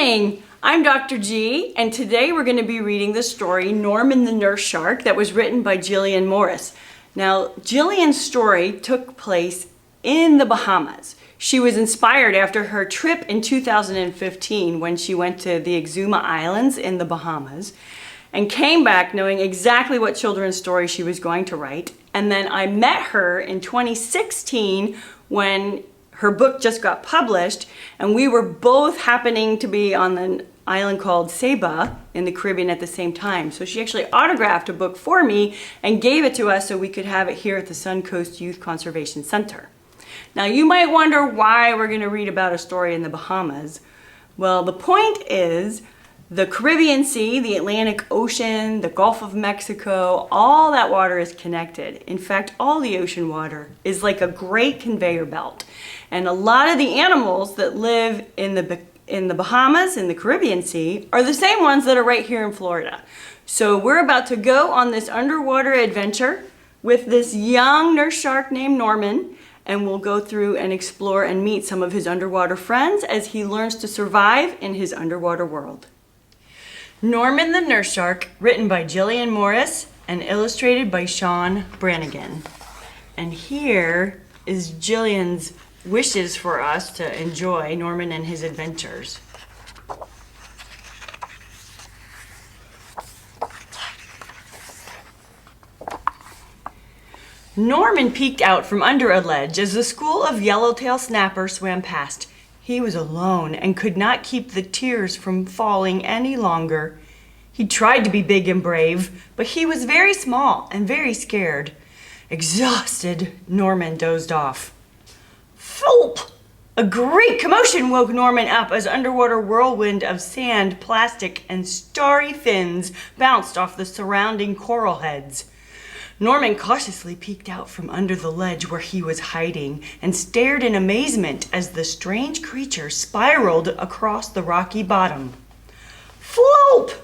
morning! I'm Dr. G, and today we're going to be reading the story Norman the Nurse Shark that was written by Gillian Morris. Now, Gillian's story took place in the Bahamas. She was inspired after her trip in 2015 when she went to the Exuma Islands in the Bahamas and came back knowing exactly what children's story she was going to write. And then I met her in 2016 when her book just got published, and we were both happening to be on an island called Saba in the Caribbean at the same time. So she actually autographed a book for me and gave it to us so we could have it here at the Suncoast Youth Conservation Center. Now you might wonder why we're going to read about a story in the Bahamas. Well, the point is the Caribbean Sea, the Atlantic Ocean, the Gulf of Mexico, all that water is connected. In fact, all the ocean water is like a great conveyor belt. And a lot of the animals that live in the Bahamas, in the Caribbean Sea, are the same ones that are right here in Florida. So we're about to go on this underwater adventure with this young nurse shark named Norman, and we'll go through and explore and meet some of his underwater friends as he learns to survive in his underwater world. Norman the Nurse Shark, written by Gillian Morris and illustrated by Sean Brannigan. And here is Gillian's wishes for us to enjoy Norman and his adventures. Norman peeked out from under a ledge as the school of yellowtail snapper swam past. He was alone and could not keep the tears from falling any longer. He tried to be big and brave, but he was very small and very scared. Exhausted, Norman dozed off. Flop! A great commotion woke Norman up as underwater whirlwind of sand, plastic, and starry fins bounced off the surrounding coral heads. Norman cautiously peeked out from under the ledge where he was hiding and stared in amazement as the strange creature spiraled across the rocky bottom. Floop!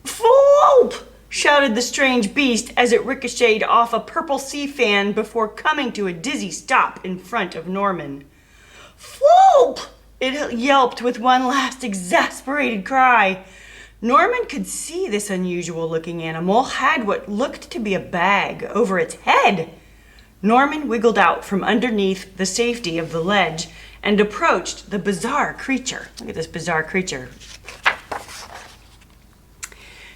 Floop! Shouted the strange beast as it ricocheted off a purple sea fan before coming to a dizzy stop in front of Norman. Floop! It yelped with one last exasperated cry. Norman could see this unusual-looking animal had what looked to be a bag over its head. Norman wiggled out from underneath the safety of the ledge and approached the bizarre creature. Look at this bizarre creature.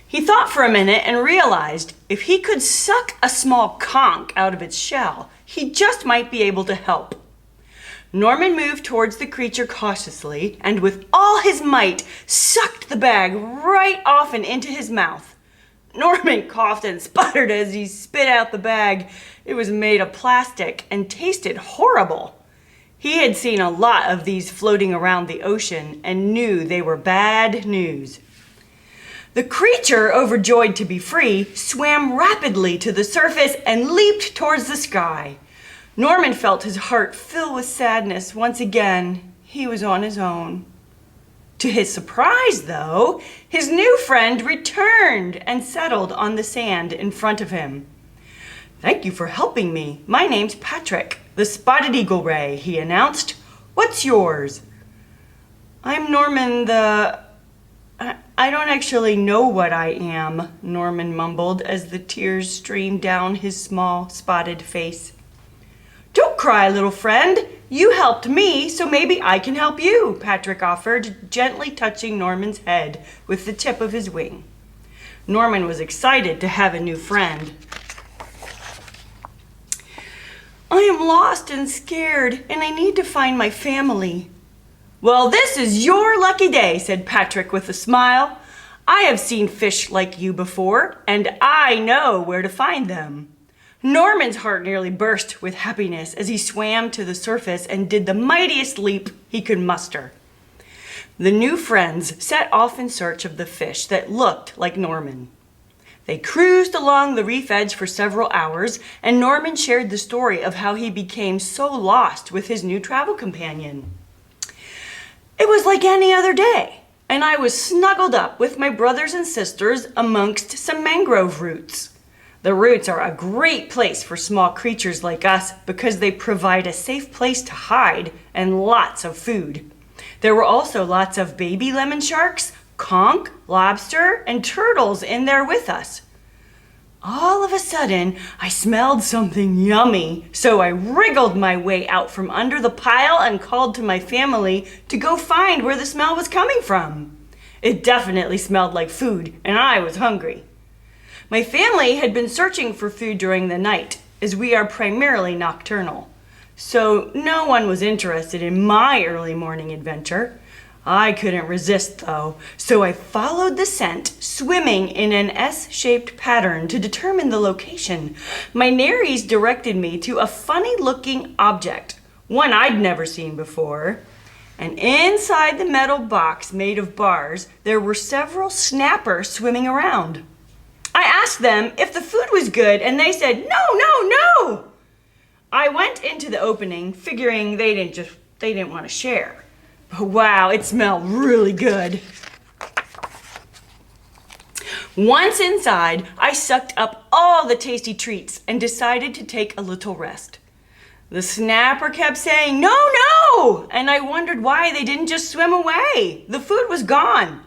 He thought for a minute and realized if he could suck a small conch out of its shell, he just might be able to help. Norman moved towards the creature cautiously and with all his might sucked the bag right off and into his mouth. Norman coughed and sputtered as he spit out the bag. It was made of plastic and tasted horrible. He had seen a lot of these floating around the ocean and knew they were bad news. The creature, overjoyed to be free, swam rapidly to the surface and leaped towards the sky. Norman felt his heart fill with sadness. Once again, he was on his own. To his surprise, though, his new friend returned and settled on the sand in front of him. "Thank you for helping me. My name's Patrick, the Spotted Eagle Ray," he announced. "What's yours?" "I'm Norman I don't actually know what I am," Norman mumbled as the tears streamed down his small, spotted face. "Don't cry, little friend. You helped me, so maybe I can help you," Patrick offered, gently touching Norman's head with the tip of his wing. Norman was excited to have a new friend. "I am lost and scared, and I need to find my family." "Well, this is your lucky day," said Patrick with a smile. "I have seen fish like you before, and I know where to find them." Norman's heart nearly burst with happiness as he swam to the surface and did the mightiest leap he could muster. The new friends set off in search of the fish that looked like Norman. They cruised along the reef edge for several hours, and Norman shared the story of how he became so lost with his new travel companion. "It was like any other day, and I was snuggled up with my brothers and sisters amongst some mangrove roots. The roots are a great place for small creatures like us because they provide a safe place to hide and lots of food. There were also lots of baby lemon sharks, conch, lobster, and turtles in there with us. All of a sudden, I smelled something yummy, so I wriggled my way out from under the pile and called to my family to go find where the smell was coming from. It definitely smelled like food, and I was hungry. My family had been searching for food during the night, as we are primarily nocturnal. So no one was interested in my early morning adventure. I couldn't resist though, so I followed the scent, swimming in an S-shaped pattern to determine the location. My nares directed me to a funny-looking object, one I'd never seen before. And inside the metal box made of bars, there were several snappers swimming around. I asked them if the food was good, and they said, no. I went into the opening, figuring they didn't want to share. But wow, it smelled really good. Once inside, I sucked up all the tasty treats and decided to take a little rest. The snapper kept saying, no, and I wondered why they didn't just swim away. The food was gone.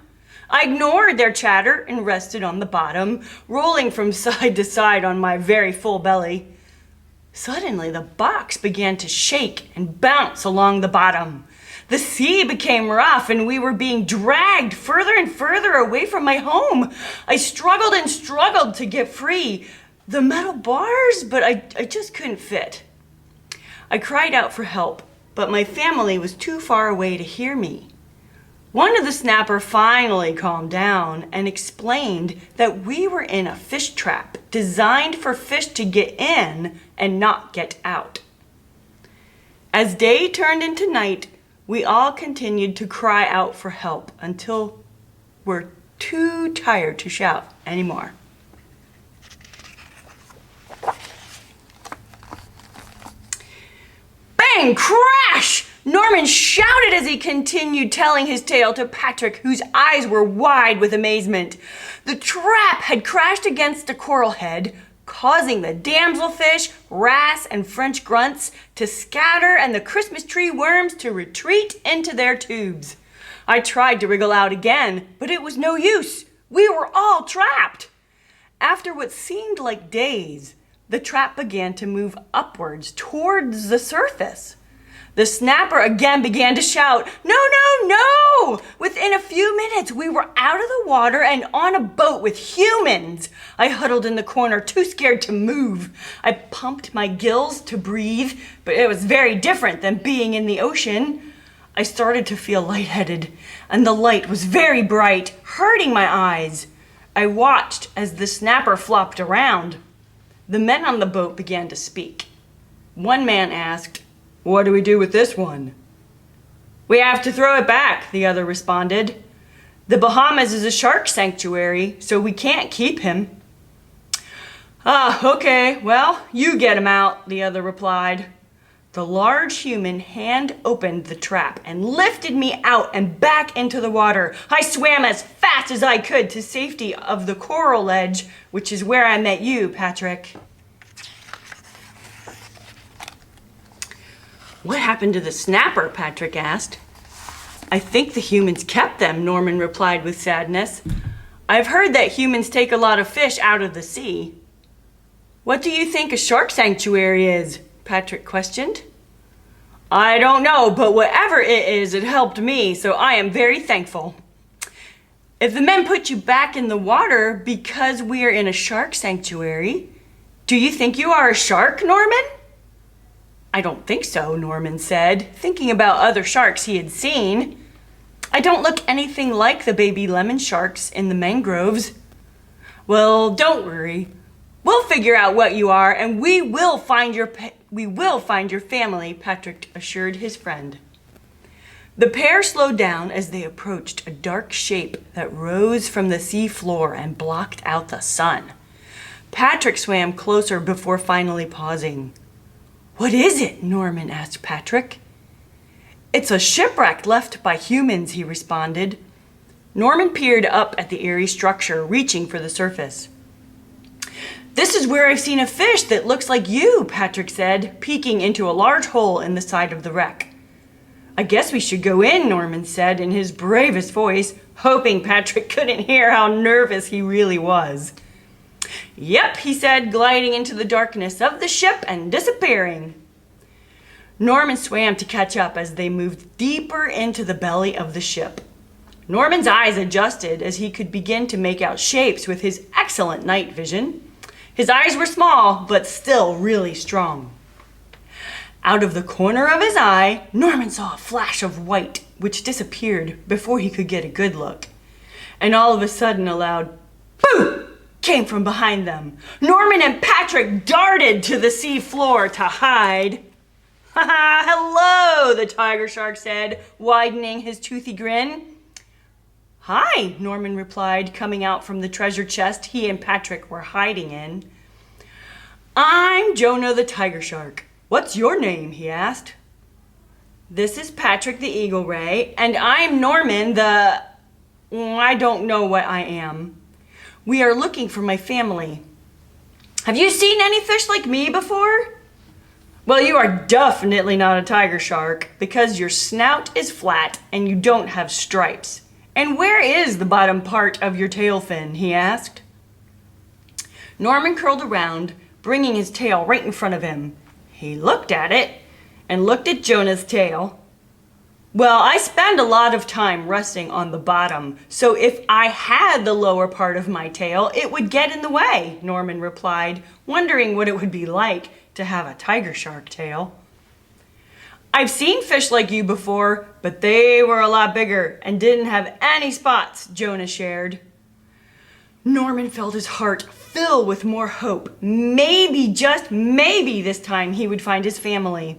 I ignored their chatter and rested on the bottom, rolling from side to side on my very full belly. Suddenly, the box began to shake and bounce along the bottom. The sea became rough and we were being dragged further and further away from my home. I struggled and struggled to get free. The metal bars, but I just couldn't fit. I cried out for help, but my family was too far away to hear me. One of the snapper finally calmed down and explained that we were in a fish trap designed for fish to get in and not get out. As day turned into night, we all continued to cry out for help until we're too tired to shout anymore. Bang! Crash! Norman shouted as he continued telling his tale to Patrick, whose eyes were wide with amazement. The trap had crashed against a coral head, causing the damselfish, wrasse, and French grunts to scatter and the Christmas tree worms to retreat into their tubes. I tried to wriggle out again, but it was no use. We were all trapped. After what seemed like days, the trap began to move upwards towards the surface. The snapper again began to shout, no! Within a few minutes, we were out of the water and on a boat with humans. I huddled in the corner, too scared to move. I pumped my gills to breathe, but it was very different than being in the ocean. I started to feel lightheaded, and the light was very bright, hurting my eyes. I watched as the snapper flopped around. The men on the boat began to speak. One man asked, "What do we do with this one?" "We have to throw it back," the other responded. "The Bahamas is a shark sanctuary, so we can't keep him." Okay, well, you get him out," the other replied. The large human hand opened the trap and lifted me out and back into the water. I swam as fast as I could to safety of the coral ledge, which is where I met you, Patrick. "What happened to the snapper?" Patrick asked. "I think the humans kept them," Norman replied with sadness. "I've heard that humans take a lot of fish out of the sea." "What do you think a shark sanctuary is?" Patrick questioned. "I don't know, but whatever it is, it helped me, so I am very thankful." "If the men put you back in the water because we are in a shark sanctuary, do you think you are a shark, Norman?" "I don't think so," Norman said, thinking about other sharks he had seen. "I don't look anything like the baby lemon sharks in the mangroves." "Well, don't worry. We'll figure out what you are, and we will find your family," Patrick assured his friend. The pair slowed down as they approached a dark shape that rose from the sea floor and blocked out the sun. Patrick swam closer before finally pausing. "What is it?" Norman asked Patrick. "It's a shipwreck left by humans," he responded. Norman peered up at the eerie structure, reaching for the surface. "This is where I've seen a fish that looks like you," Patrick said, peeking into a large hole in the side of the wreck. "I guess we should go in," Norman said in his bravest voice, hoping Patrick couldn't hear how nervous he really was. "Yep," he said, gliding into the darkness of the ship and disappearing. Norman swam to catch up as they moved deeper into the belly of the ship. Norman's eyes adjusted as he could begin to make out shapes with his excellent night vision. His eyes were small, but still really strong. Out of the corner of his eye, Norman saw a flash of white, which disappeared before he could get a good look. And all of a sudden, a loud "boo!" came from behind them. Norman and Patrick darted to the sea floor to hide. "Ha ha, hello," the tiger shark said, widening his toothy grin. "Hi," Norman replied, coming out from the treasure chest he and Patrick were hiding in. "I'm Jonah the tiger shark. What's your name?" he asked. "This is Patrick the eagle ray, and I'm Norman the... I don't know what I am. We are looking for my family. Have you seen any fish like me before?" "Well, you are definitely not a tiger shark because your snout is flat and you don't have stripes. And where is the bottom part of your tail fin?" he asked. Norman curled around, bringing his tail right in front of him. He looked at it and looked at Jonah's tail. "Well, I spend a lot of time resting on the bottom, so if I had the lower part of my tail, it would get in the way," Norman replied, wondering what it would be like to have a tiger shark tail. "I've seen fish like you before, but they were a lot bigger and didn't have any spots," Jonah shared. Norman felt his heart fill with more hope. Maybe, just maybe this time he would find his family.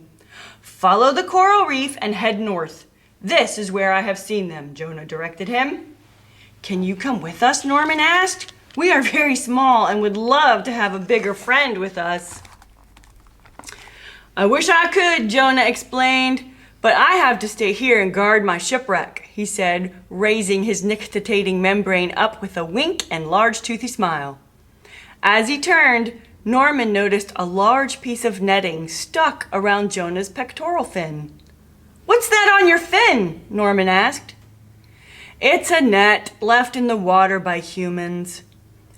"Follow the coral reef and head north. This is where I have seen them," Jonah directed him. "Can you come with us?" Norman asked. "We are very small and would love to have a bigger friend with us." "I wish I could," Jonah explained, "but I have to stay here and guard my shipwreck," he said, raising his nictitating membrane up with a wink and large toothy smile. As he turned, Norman noticed a large piece of netting stuck around Jonah's pectoral fin. "What's that on your fin?" Norman asked. "It's a net left in the water by humans.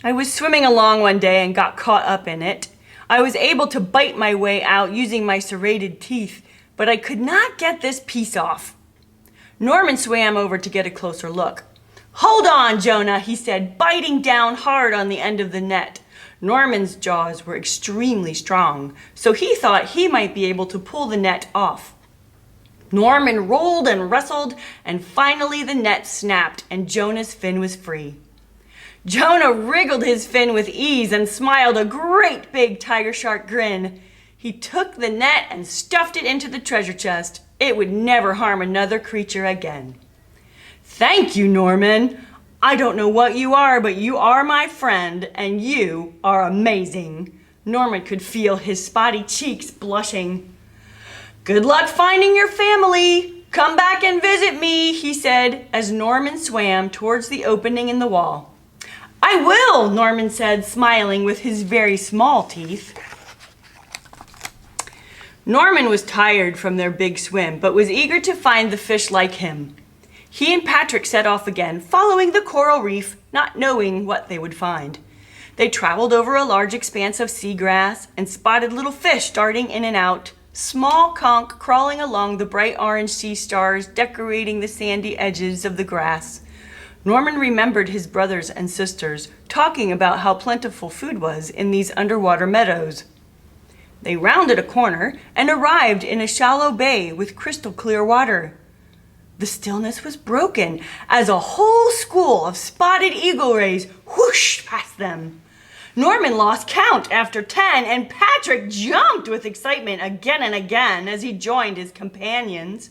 I was swimming along one day and got caught up in it. I was able to bite my way out using my serrated teeth, but I could not get this piece off." Norman swam over to get a closer look. "Hold on, Jonah," he said, biting down hard on the end of the net. Norman's jaws were extremely strong, so he thought he might be able to pull the net off. Norman rolled and wrestled, and finally the net snapped and Jonah's fin was free. Jonah wriggled his fin with ease and smiled a great big tiger shark grin. He took the net and stuffed it into the treasure chest. It would never harm another creature again. "Thank you, Norman. I don't know what you are, but you are my friend, and you are amazing." Norman could feel his spotty cheeks blushing. "Good luck finding your family. Come back and visit me," he said as Norman swam towards the opening in the wall. "I will," Norman said, smiling with his very small teeth. Norman was tired from their big swim, but was eager to find the fish like him. He and Patrick set off again, following the coral reef, not knowing what they would find. They traveled over a large expanse of seagrass and spotted little fish darting in and out, small conch crawling along the bright orange sea stars decorating the sandy edges of the grass. Norman remembered his brothers and sisters talking about how plentiful food was in these underwater meadows. They rounded a corner and arrived in a shallow bay with crystal clear water. The stillness was broken as a whole school of spotted eagle rays whooshed past them. Norman lost count after 10, and Patrick jumped with excitement again and again as he joined his companions.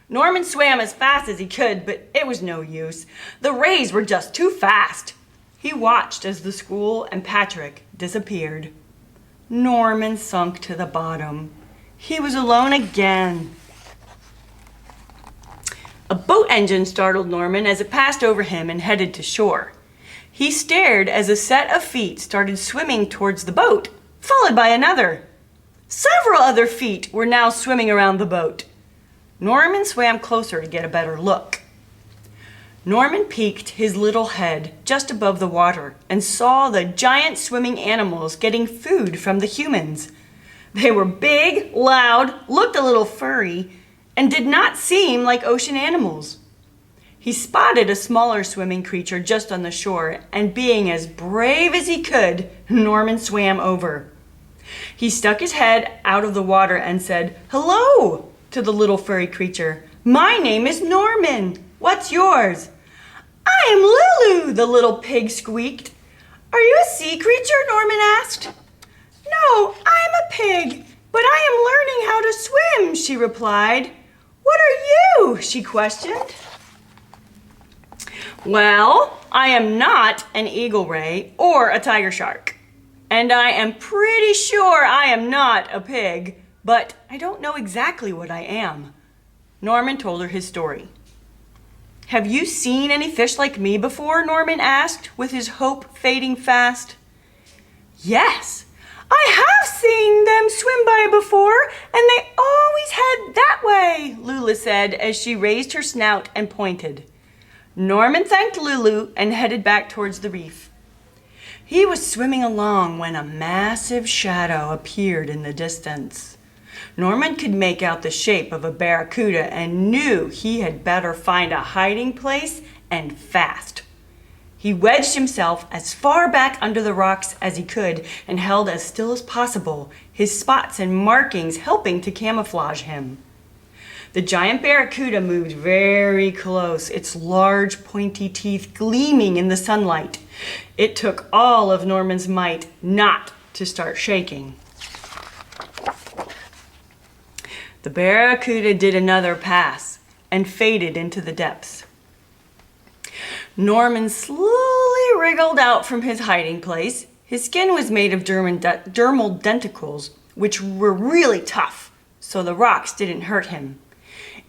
Norman swam as fast as he could, but it was no use. The rays were just too fast. He watched as the school and Patrick disappeared. Norman sunk to the bottom. He was alone again. A boat engine startled Norman as it passed over him and headed to shore. He stared as a set of feet started swimming towards the boat, followed by another. Several other feet were now swimming around the boat. Norman swam closer to get a better look. Norman peeked his little head just above the water and saw the giant swimming animals getting food from the humans. They were big, loud, looked a little furry, and did not seem like ocean animals. He spotted a smaller swimming creature just on the shore, and being as brave as he could, Norman swam over. He stuck his head out of the water and said, "Hello," to the little furry creature. "My name is Norman. What's yours?" "I am Lulu," the little pig squeaked. "Are you a sea creature?" Norman asked. "No, I am a pig, but I am learning how to swim," she replied. "What are you?" she questioned. "Well, I am not an eagle ray or a tiger shark. And I am pretty sure I am not a pig, but I don't know exactly what I am." Norman told her his story. "Have you seen any fish like me before?" Norman asked, with his hope fading fast. "Yes, I have seen them swim by before, and they always head that way," Lulu said as she raised her snout and pointed. Norman thanked Lulu and headed back towards the reef. He was swimming along when a massive shadow appeared in the distance. Norman could make out the shape of a barracuda and knew he had better find a hiding place and fast. He wedged himself as far back under the rocks as he could and held as still as possible, his spots and markings helping to camouflage him. The giant barracuda moved very close, its large pointy teeth gleaming in the sunlight. It took all of Norman's might not to start shaking. The barracuda did another pass and faded into the depths. Norman slowly wriggled out from his hiding place. His skin was made of dermal denticles, which were really tough, so the rocks didn't hurt him.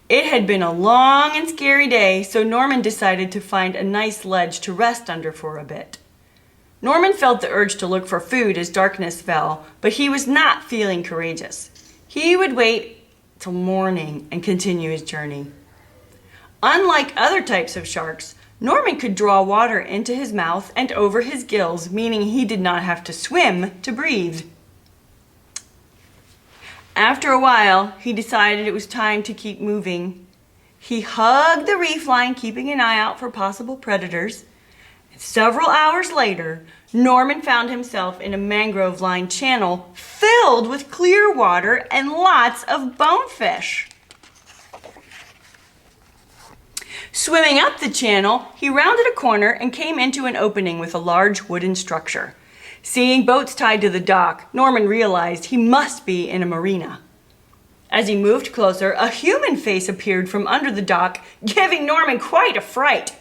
It had been a long and scary day, so Norman decided to find a nice ledge to rest under for a bit. Norman felt the urge to look for food as darkness fell, but he was not feeling courageous. He would wait till morning and continue his journey. Unlike other types of sharks, Norman could draw water into his mouth and over his gills, meaning he did not have to swim to breathe. After a while, he decided it was time to keep moving. He hugged the reef line, keeping an eye out for possible predators. Several hours later, Norman found himself in a mangrove-lined channel filled with clear water and lots of bonefish. Swimming up the channel, he rounded a corner and came into an opening with a large wooden structure. Seeing boats tied to the dock, Norman realized he must be in a marina. As he moved closer, a human face appeared from under the dock, giving Norman quite a fright.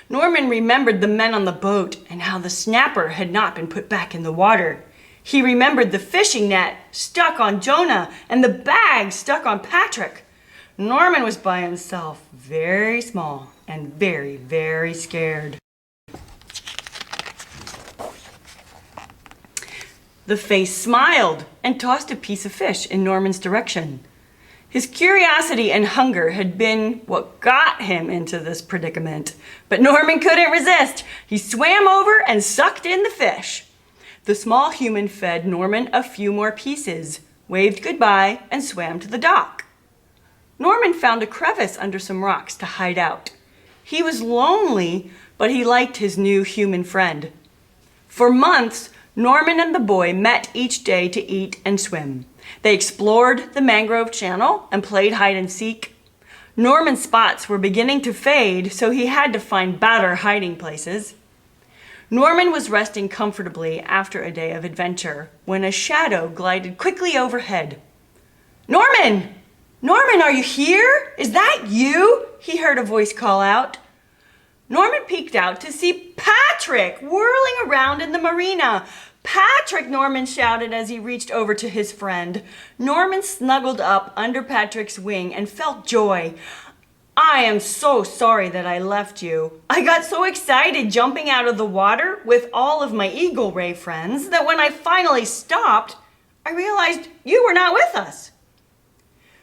Norman remembered the men on the boat and how the snapper had not been put back in the water. He remembered the fishing net stuck on Jonah and the bag stuck on Patrick. Norman was by himself, very small and very, very scared. The face smiled and tossed a piece of fish in Norman's direction. His curiosity and hunger had been what got him into this predicament, but Norman couldn't resist. He swam over and sucked in the fish. The small human fed Norman a few more pieces, waved goodbye, and swam to the dock. Norman found a crevice under some rocks to hide out. He was lonely, but he liked his new human friend. For months, Norman and the boy met each day to eat and swim. They explored the mangrove channel and played hide and seek. Norman's spots were beginning to fade, so he had to find better hiding places. Norman was resting comfortably after a day of adventure when a shadow glided quickly overhead. "Norman! Norman, are you here? Is that you?" he heard a voice call out. Norman peeked out to see Patrick whirling around in the marina. "Patrick!" Norman shouted as he reached over to his friend. Norman snuggled up under Patrick's wing and felt joy. "I am so sorry that I left you. I got so excited jumping out of the water with all of my Eagle Ray friends that when I finally stopped, I realized you were not with us."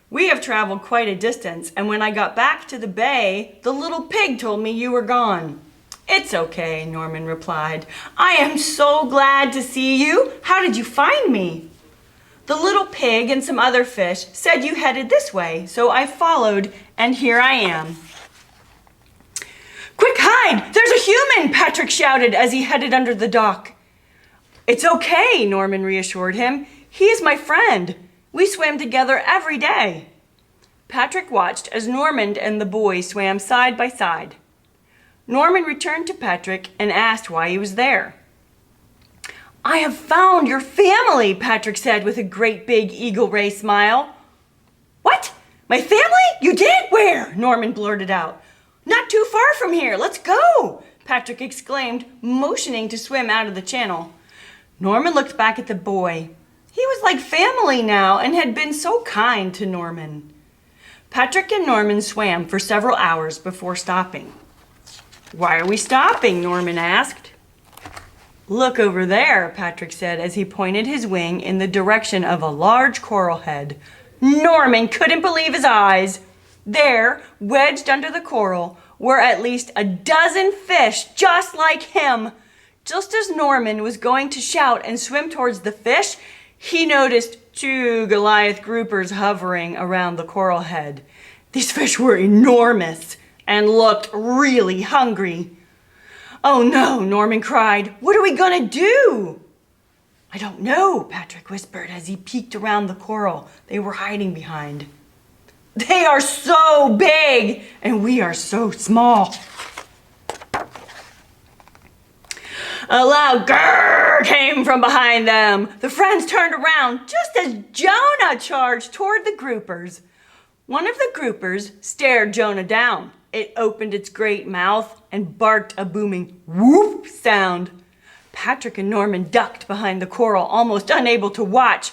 We have traveled quite a distance, and when I got back to the bay, the little pig told me you were gone." "It's okay," Norman replied. "I am so glad to see you. How did you find me?" "The little pig and some other fish said you headed this way, so I followed, and here I am." "Quick, hide! There's a human!" Patrick shouted as he headed under the dock. "It's okay," Norman reassured him. "He is my friend. We swam together every day." Patrick watched as Norman and the boy swam side by side. Norman returned to Patrick and asked why he was there. "I have found your family," Patrick said with a great big eagle ray smile. "What? My family? You did? Where?" Norman blurted out. "Not too far from here. Let's go," Patrick exclaimed, motioning to swim out of the channel. Norman looked back at the boy. He was like family now and had been so kind to Norman. Patrick and Norman swam for several hours before stopping. "Why are we stopping?" Norman asked. "Look over there," Patrick said as he pointed his wing in the direction of a large coral head. Norman couldn't believe his eyes. There, wedged under the coral, were at least a dozen fish just like him. Just as Norman was going to shout and swim towards the fish, he noticed 2 Goliath groupers hovering around the coral head. These fish were enormous and looked really hungry. "Oh no," Norman cried. "What are we gonna do?" "I don't know," Patrick whispered as he peeked around the coral they were hiding behind. "They are so big and we are so small." A loud grrr came from behind them. The friends turned around just as Jonah charged toward the groupers. One of the groupers stared Jonah down. It opened its great mouth and barked a booming whoop sound. Patrick and Norman ducked behind the coral, almost unable to watch.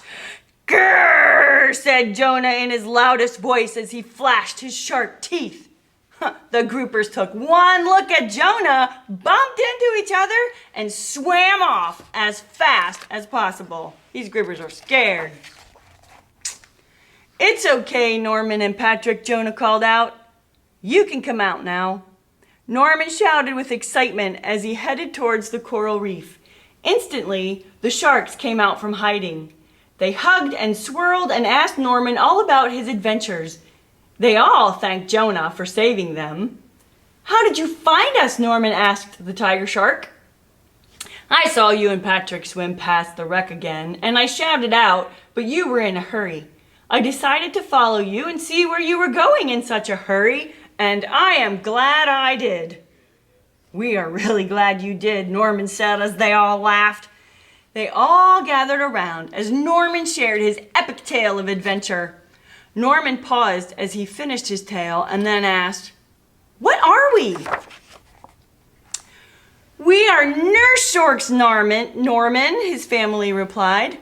"Grrr," said Jonah in his loudest voice as he flashed his sharp teeth. The groupers took one look at Jonah, bumped into each other, and swam off as fast as possible. These groupers are scared. "It's okay, Norman and Patrick," Jonah called out. "You can come out now." Norman shouted with excitement as he headed towards the coral reef. Instantly, the sharks came out from hiding. They hugged and swirled and asked Norman all about his adventures. They all thanked Jonah for saving them. "How did you find us?" Norman asked the tiger shark. "I saw you and Patrick swim past the wreck again, and I shouted out, but you were in a hurry. I decided to follow you and see where you were going in such a hurry, and I am glad I did." "We are really glad you did," Norman said as they all laughed. They all gathered around as Norman shared his epic tale of adventure. Norman paused as he finished his tale and then asked, "What are we?" "We are nurse sharks, Norman," his family replied.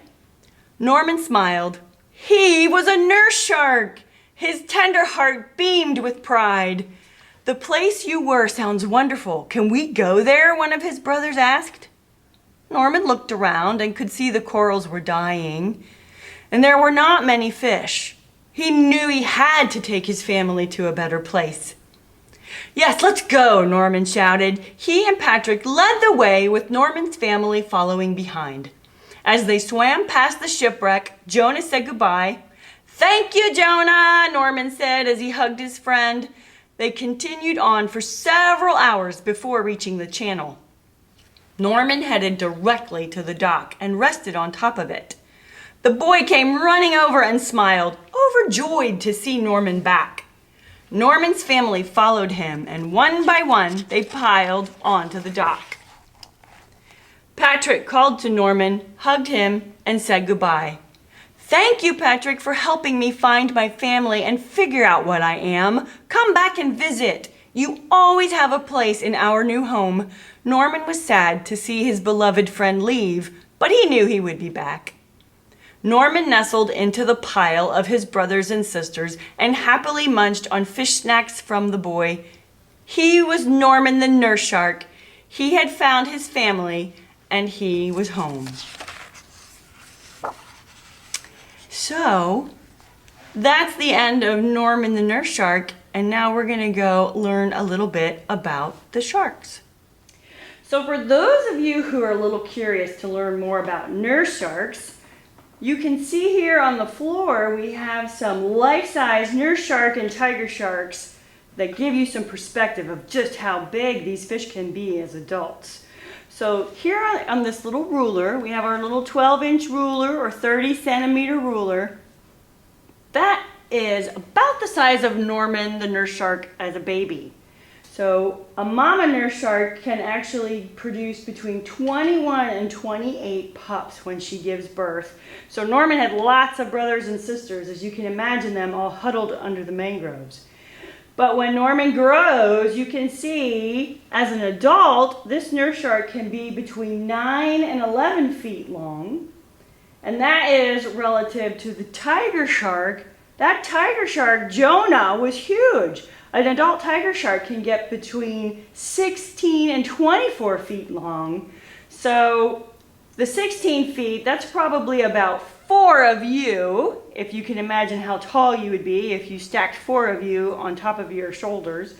Norman smiled. He was a nurse shark. His tender heart beamed with pride. "The place you were sounds wonderful. Can we go there?" one of his brothers asked. Norman looked around and could see the corals were dying, and there were not many fish. He knew he had to take his family to a better place. "Yes, let's go," Norman shouted. He and Patrick led the way with Norman's family following behind. As they swam past the shipwreck, Jonah said goodbye. "Thank you, Jonah," Norman said as he hugged his friend. They continued on for several hours before reaching the channel. Norman headed directly to the dock and rested on top of it. The boy came running over and smiled, overjoyed to see Norman back. Norman's family followed him, and one by one, they piled onto the dock. Patrick called to Norman, hugged him, and said goodbye. "Thank you, Patrick, for helping me find my family and figure out what I am. Come back and visit. You always have a place in our new home." Norman was sad to see his beloved friend leave, but he knew he would be back. Norman nestled into the pile of his brothers and sisters and happily munched on fish snacks from the boy. He was Norman the nurse shark. He had found his family, and he was home. So, that's the end of Norman the nurse shark, and now we're gonna go learn a little bit about the sharks. So for those of you who are a little curious to learn more about nurse sharks, you can see here on the floor we have some life-size nurse shark and tiger sharks that give you some perspective of just how big these fish can be as adults. So here on this little ruler, we have our little 12-inch ruler or 30-centimeter ruler. That is about the size of Norman the nurse shark as a baby. So a mama nurse shark can actually produce between 21 and 28 pups when she gives birth. So Norman had lots of brothers and sisters, as you can imagine them all huddled under the mangroves. But when Norman grows, you can see as an adult, this nurse shark can be between 9 and 11 feet long. And that is relative to the tiger shark. That tiger shark, Jonah, was huge. An adult tiger shark can get between 16 and 24 feet long. So the 16 feet, that's probably about 4 of you, if you can imagine how tall you would be if you stacked 4 of you on top of your shoulders.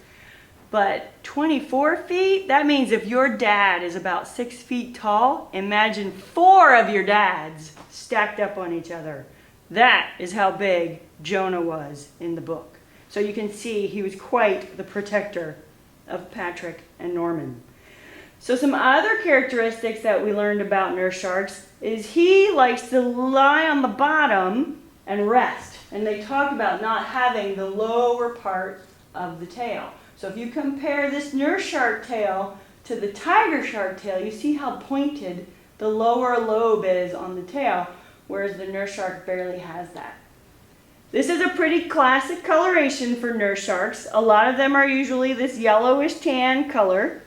But 24 feet, that means if your dad is about 6 feet tall, imagine 4 of your dads stacked up on each other. That is how big Jonah was in the book. So you can see he was quite the protector of Patrick and Norman. So some other characteristics that we learned about nurse sharks is he likes to lie on the bottom and rest. And they talk about not having the lower part of the tail. So if you compare this nurse shark tail to the tiger shark tail, you see how pointed the lower lobe is on the tail, whereas the nurse shark barely has that. This is a pretty classic coloration for nurse sharks. A lot of them are usually this yellowish tan color.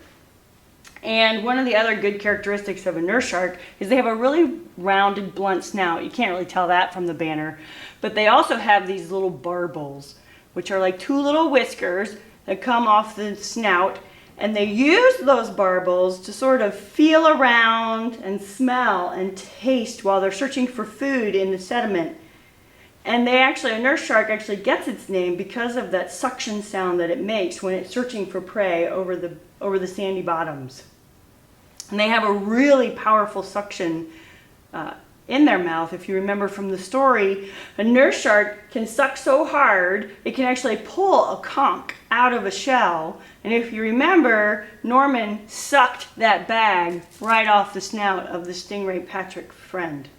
And one of the other good characteristics of a nurse shark is they have a really rounded, blunt snout. You can't really tell that from the banner. But they also have these little barbels, which are like 2 little whiskers that come off the snout. And they use those barbels to sort of feel around and smell and taste while they're searching for food in the sediment. And a nurse shark actually gets its name because of that suction sound that it makes when it's searching for prey over the sandy bottoms. And they have a really powerful suction in their mouth. If you remember from the story, a nurse shark can suck so hard, it can actually pull a conch out of a shell. And if you remember, Norman sucked that bag right off the snout of the stingray Patrick friend.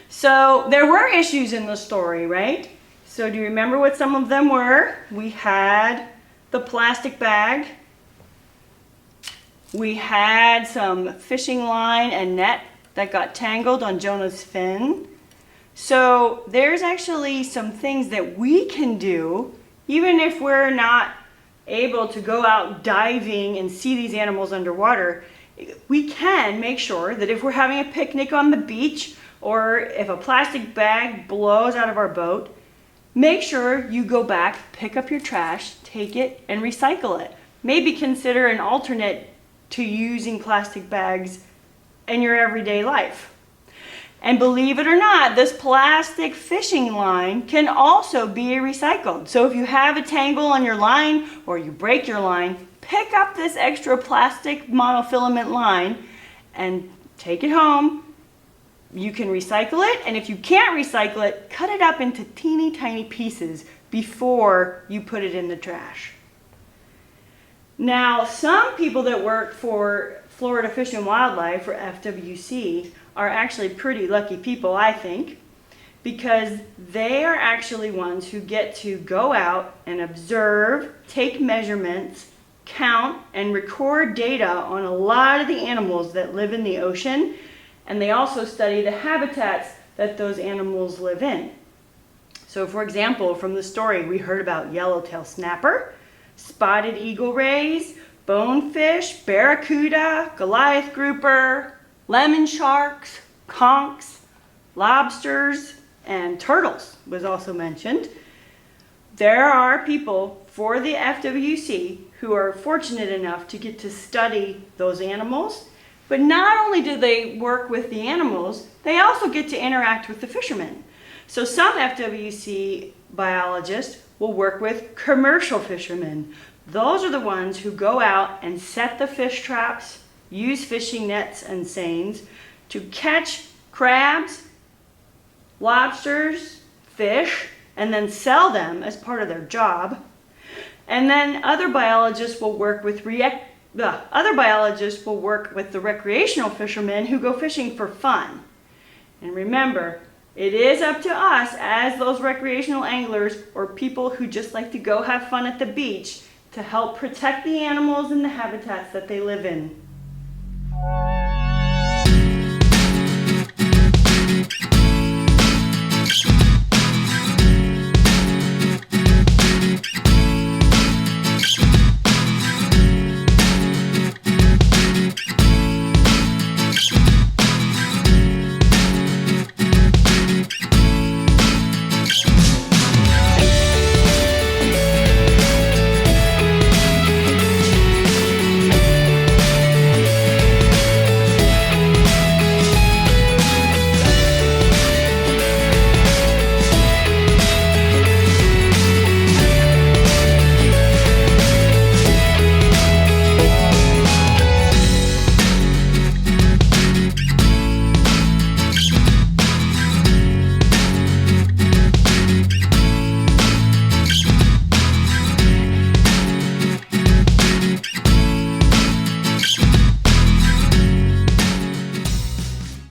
So there were issues in the story, right? So do you remember what some of them were? We had the plastic bag. We had some fishing line and net that got tangled on Jonah's fin. So there's actually some things that we can do, even if we're not able to go out diving and see these animals underwater. We can make sure that if we're having a picnic on the beach, or if a plastic bag blows out of our boat, make sure you go back, pick up your trash, take it, and recycle it. Maybe consider an alternate to using plastic bags in your everyday life. And believe it or not, this plastic fishing line can also be recycled. So if you have a tangle on your line or you break your line, pick up this extra plastic monofilament line and take it home. You can recycle it, and if you can't recycle it, cut it up into teeny tiny pieces before you put it in the trash. Now, some people that work for Florida Fish and Wildlife, or FWC, are actually pretty lucky people, I think, because they are actually ones who get to go out and observe, take measurements, count, and record data on a lot of the animals that live in the ocean. And they also study the habitats that those animals live in. So for example, from the story, we heard about yellowtail snapper, spotted eagle rays, bonefish, barracuda, Goliath grouper, lemon sharks, conchs, lobsters, and turtles was also mentioned. There are people for the FWC who are fortunate enough to get to study those animals. But not only do they work with the animals, they also get to interact with the fishermen. So some FWC biologists will work with commercial fishermen. Those are the ones who go out and set the fish traps, use fishing nets and seines to catch crabs, lobsters, fish, and then sell them as part of their job. And then other biologists will work with the recreational fishermen who go fishing for fun. And remember, it is up to us as those recreational anglers or people who just like to go have fun at the beach to help protect the animals and the habitats that they live in.